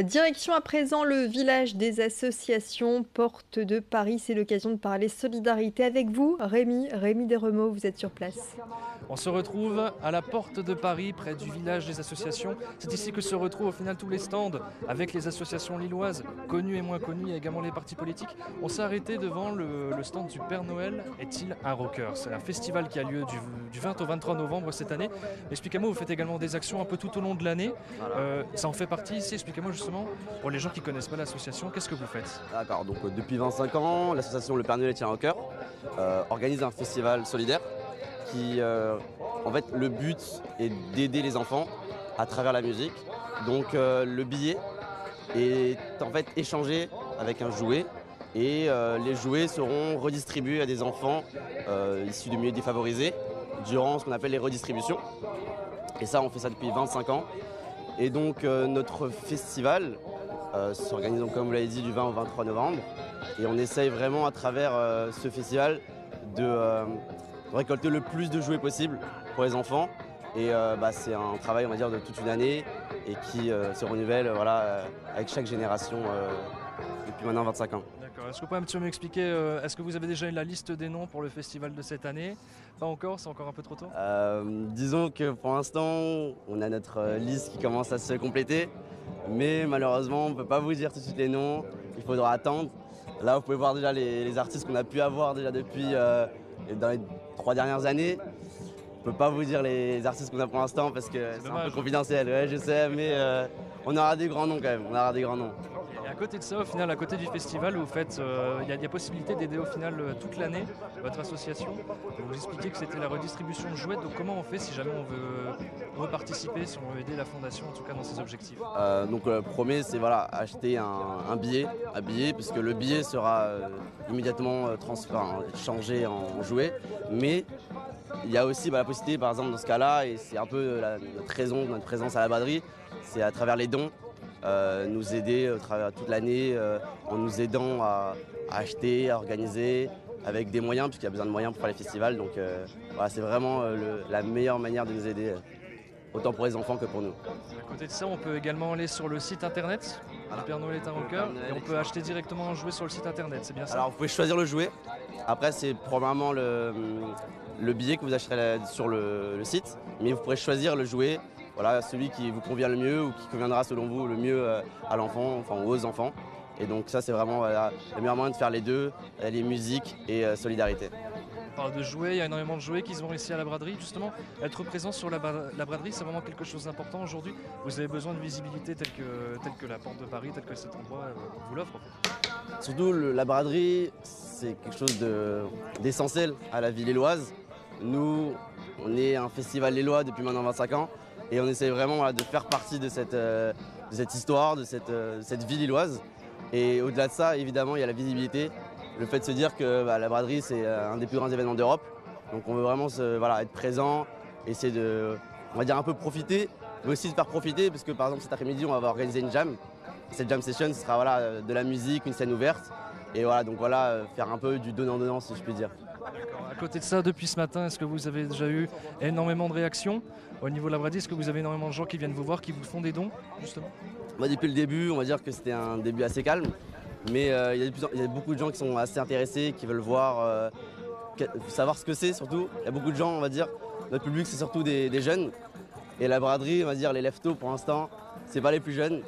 Direction à présent le village des associations Porte de Paris. C'est l'occasion de parler solidarité avec vous, Rémi Desremeaux, vous êtes sur place. On se retrouve à la porte de Paris, près du village des associations. C'est ici que se retrouvent au final tous les stands avec les associations lilloises, connues et moins connues. Il y a également les partis politiques. On s'est arrêté devant le stand du Père Noël est-il un rocker? C'est un festival qui a lieu du 20 au 23 novembre cette année. Expliquez-moi, vous faites également des actions un peu tout au long de l'année. Ça en fait partie ici. Expliquez-moi justement, pour les gens qui ne connaissent pas l'association, qu'est-ce que vous faites? D'accord, donc depuis 25 ans, l'association Le Père Noël tient au cœur organise un festival solidaire qui, en fait, le but est d'aider les enfants à travers la musique. Donc le billet est en fait échangé avec un jouet et les jouets seront redistribués à des enfants issus de milieux défavorisés durant ce qu'on appelle les redistributions. Et ça, on fait ça depuis 25 ans. Et donc notre festival s'organise donc, comme vous l'avez dit, du 20 au 23 novembre. Et on essaye vraiment à travers ce festival de récolter le plus de jouets possible pour les enfants. Et c'est un travail, on va dire, de toute une année et qui se renouvelle avec chaque génération depuis maintenant 25 ans. D'accord. Est-ce que vous pouvez un petit peu m'expliquer, est-ce que vous avez déjà la liste des noms pour le festival de cette année? Pas encore, c'est encore un peu trop tôt? Disons que pour l'instant, on a notre liste qui commence à se compléter. Mais malheureusement, on ne peut pas vous dire tout de suite les noms, il faudra attendre. Là, vous pouvez voir déjà les artistes qu'on a pu avoir déjà depuis dans les 3 dernières années. On ne peut pas vous dire les artistes qu'on a pour l'instant parce que c'est un peu confidentiel, ouais, je sais, mais on aura des grands noms quand même, on aura des grands noms. Et à côté de ça, au final, à côté du festival, vous faites, il y a possibilité d'aider au final toute l'année votre association. Vous expliquez que c'était la redistribution de jouets, donc comment on fait si jamais on veut participer, si on veut aider la fondation en tout cas dans ses objectifs? Donc le premier, c'est acheter un billet, puisque le billet sera immédiatement changé en jouet. Mais il y a aussi la possibilité, par exemple, dans ce cas-là, et c'est un peu notre raison, notre présence à la braderie, c'est à travers les dons, nous aider à travers toute l'année en nous aidant à acheter, à organiser, avec des moyens, puisqu'il y a besoin de moyens pour faire les festivals. Donc c'est vraiment la meilleure manière de nous aider, autant pour les enfants que pour nous. À côté de ça, on peut également aller sur le site internet. Le Père Noël est un rocker et on peut acheter directement un jouet sur le site internet, c'est bien ça? Alors vous pouvez choisir le jouet. Après c'est probablement le billet que vous achèterez sur le site, mais vous pourrez choisir le jouet, celui qui vous convient le mieux ou qui conviendra selon vous le mieux à l'enfant, enfin aux enfants. Et donc ça c'est vraiment le meilleur moyen de faire les deux, les musiques et solidarité. On parle de jouets, il y a énormément de jouets qui se vendent ici à la braderie. Justement, être présent sur la braderie, c'est vraiment quelque chose d'important aujourd'hui. Vous avez besoin de visibilité telle que la porte de Paris, tel que cet endroit vous l'offre. Surtout la braderie, c'est quelque chose d'essentiel à la vie lilloise. Nous, on est un festival lillois depuis maintenant 25 ans et on essaie vraiment de faire partie de cette histoire, de cette vie lilloise. Et au-delà de ça, évidemment, il y a la visibilité. Le fait de se dire que la braderie, c'est un des plus grands événements d'Europe. Donc on veut vraiment être présent, essayer de, on va dire, un peu profiter, mais aussi de faire profiter, parce que par exemple cet après-midi, on va organiser une jam. Cette jam session, ce sera de la musique, une scène ouverte. Et faire un peu du donnant-donnant, si je puis dire. D'accord. À côté de ça, depuis ce matin, est-ce que vous avez déjà eu énormément de réactions au niveau de la braderie? Est-ce que vous avez énormément de gens qui viennent vous voir, qui vous font des dons, justement? Depuis le début, on va dire que c'était un début assez calme. Mais il y a beaucoup de gens qui sont assez intéressés, qui veulent voir, savoir ce que c'est surtout. Il y a beaucoup de gens, on va dire, notre public c'est surtout des jeunes. Et la braderie, on va dire les leftos pour l'instant, c'est pas les plus jeunes.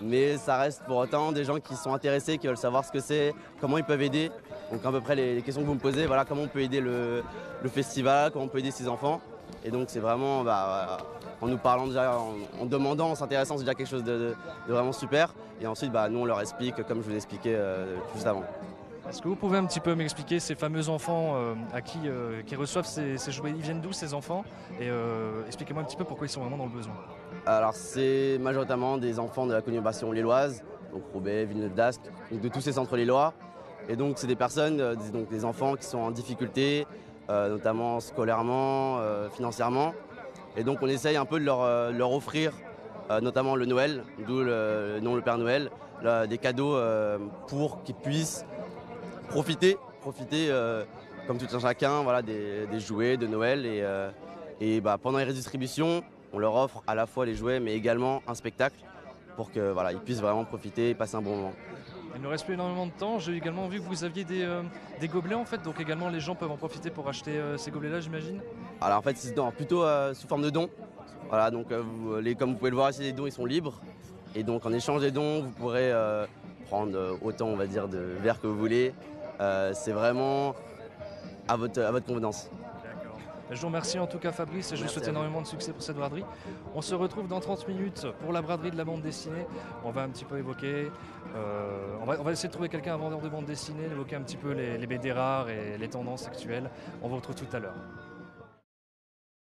Mais ça reste pour autant des gens qui sont intéressés, qui veulent savoir ce que c'est, comment ils peuvent aider. Donc à peu près les questions que vous me posez, comment on peut aider le festival, comment on peut aider ses enfants. Et donc c'est vraiment, en nous parlant déjà, en demandant, en s'intéressant, c'est déjà quelque chose de vraiment super. Et ensuite, nous on leur explique, comme je vous expliquais juste avant. Est-ce que vous pouvez un petit peu m'expliquer ces fameux enfants qui reçoivent ces jouets? Ils viennent d'où ces enfants? Et expliquez-moi un petit peu pourquoi ils sont vraiment dans le besoin. Alors c'est majoritairement des enfants de la conurbation lilloise, donc Roubaix, Villeneuve d'Ascq, donc de tous ces centres lillois. Et donc c'est des personnes, donc des enfants qui sont en difficulté, notamment scolairement, financièrement. Et donc on essaye un peu de leur offrir, notamment le Noël, d'où le nom Le Père Noël, des cadeaux pour qu'ils puissent profiter comme tout un chacun, des jouets de Noël. Et pendant les redistributions, on leur offre à la fois les jouets mais également un spectacle pour que voilà, ils puissent vraiment profiter et passer un bon moment. Il ne reste plus énormément de temps. J'ai également vu que vous aviez des gobelets en fait, donc également les gens peuvent en profiter pour acheter ces gobelets-là, j'imagine. Alors en fait, c'est plutôt sous forme de dons. Voilà, donc comme vous pouvez le voir ici, les dons ils sont libres. Et donc en échange des dons, vous pourrez prendre autant on va dire de verres que vous voulez. C'est vraiment à votre convenance. D'accord. Je vous remercie en tout cas Fabrice et je vous souhaite énormément de succès pour cette braderie. On se retrouve dans 30 minutes pour la braderie de la bande dessinée. On va un petit peu évoquer, on va essayer de trouver quelqu'un, un vendeur de bande dessinée, évoquer un petit peu les BD rares et les tendances actuelles. On vous retrouve tout à l'heure.